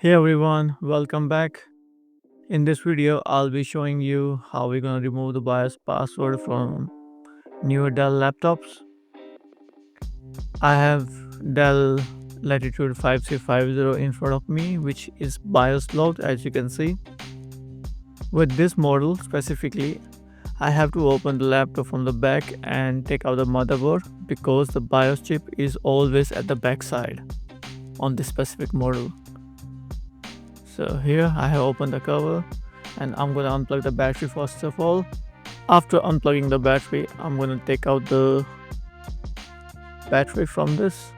Hey everyone, welcome back. In this video, I'll be showing you how we're gonna remove the BIOS password from newer Dell laptops. I have Dell Latitude 5350 in front of me, which is BIOS locked as you can see. With this model specifically, I have to open the laptop from the back and take out the motherboard because the BIOS chip is always at the back side on this specific model. So here I have opened the cover and I'm gonna unplug the battery first of all. After unplugging the battery, I'm gonna take out the battery from this.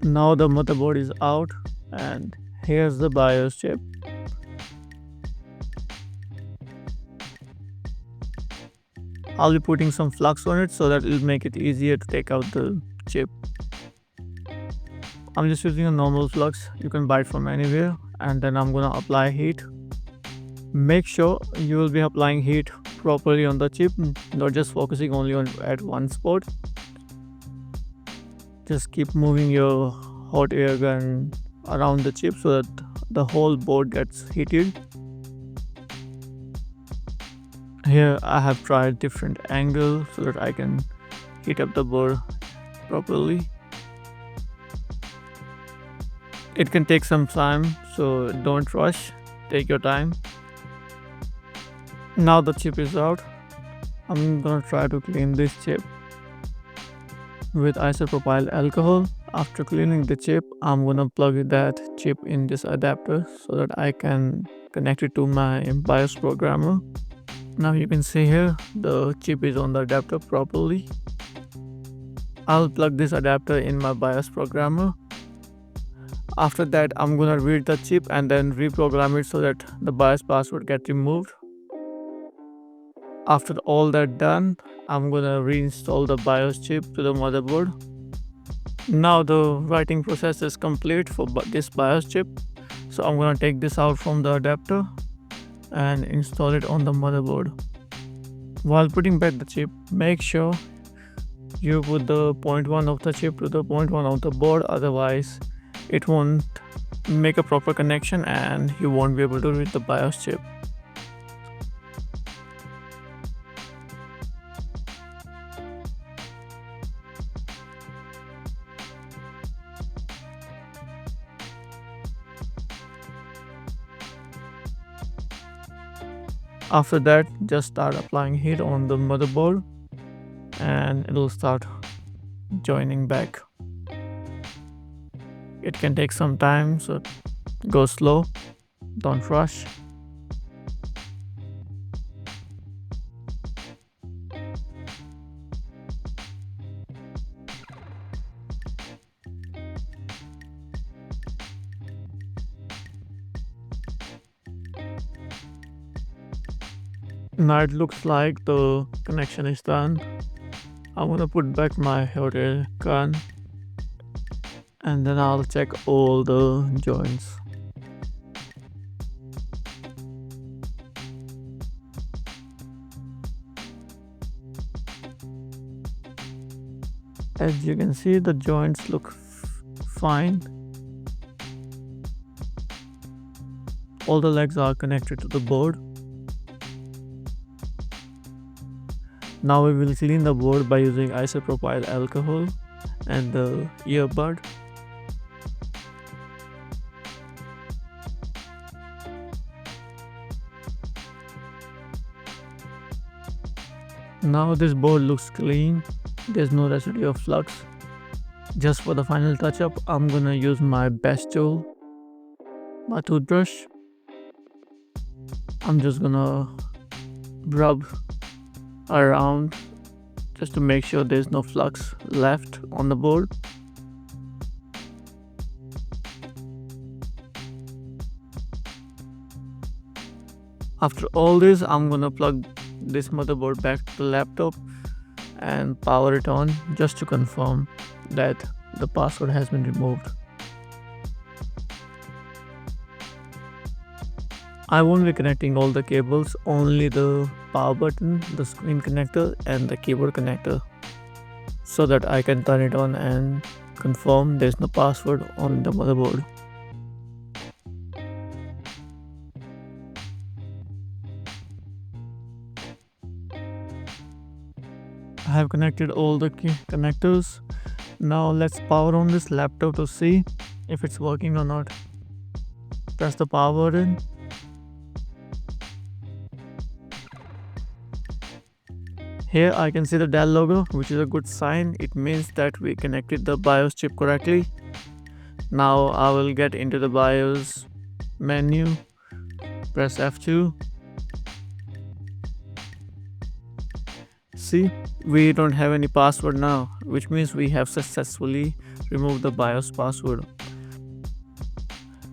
Now the motherboard is out and here's the BIOS chip. I'll be putting some flux on it so that it'll make it easier to take out the chip. I'm just using a normal flux, you can buy it from anywhere, and then I'm gonna apply heat. Make sure you will be applying heat properly on the chip, not just focusing only on at one spot. Just keep moving your hot air gun around the chip so that the whole board gets heated. Here I have tried different angles so that I can heat up the board properly. It can take some time, so don't rush, take your time. Now the chip is out. I'm gonna try to clean this chip with isopropyl alcohol. After cleaning the chip, I'm gonna plug that chip in this adapter so that I can connect it to my BIOS programmer. Now you can see here the chip is on the adapter properly. I'll plug this adapter in my BIOS programmer. After that, I'm gonna read the chip and then reprogram it so that the BIOS password gets removed. After all that done, I'm gonna reinstall the BIOS chip to the motherboard. Now the writing process is complete for this BIOS chip. So I'm gonna take this out from the adapter and install it on the motherboard. While putting back the chip, make sure you put the point 1 of the chip to the point 1 of the board, otherwise it won't make a proper connection and you won't be able to read the BIOS chip. After that, just start applying heat on the motherboard and it'll start joining back. It can take some time, so go slow, don't rush. Now it looks like the connection is done. I'm gonna put back my hot air gun and then I'll check all the joints. As you can see, the joints look fine. All the legs are connected to the board. Now we will clean the board by using isopropyl alcohol and the earbud. Now this board looks clean, there's no residue of flux. Just for the final touch up, I'm gonna use my best tool, my toothbrush. I'm just gonna rub around just to make sure there's no flux left on the board. After all this, I'm gonna plug this motherboard back to the laptop and power it on just to confirm that the password has been removed. I won't be connecting all the cables, only the power button, the screen connector and the keyboard connector, so that I can turn it on and confirm there's no password on the motherboard. I have connected all the connectors. Now let's power on this laptop to see if it's working or not. Press the power button. Here I can see the Dell logo, which is a good sign. It means that we connected the BIOS chip correctly. Now I will get into the BIOS menu, press F2. See, we don't have any password now, which means we have successfully removed the BIOS password.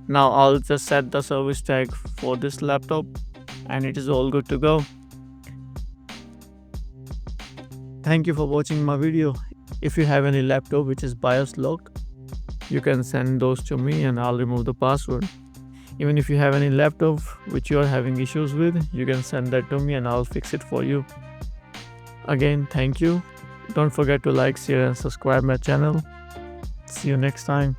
Now I'll just set the service tag for this laptop and it is all good to go. Thank you for watching my video. If you have any laptop which is BIOS locked, you can send those to me and I'll remove the password. Even if you have any laptop which you are having issues with, you can send that to me and I'll fix it for you. Again, thank you. Don't forget to like, share and subscribe my channel. See you next time.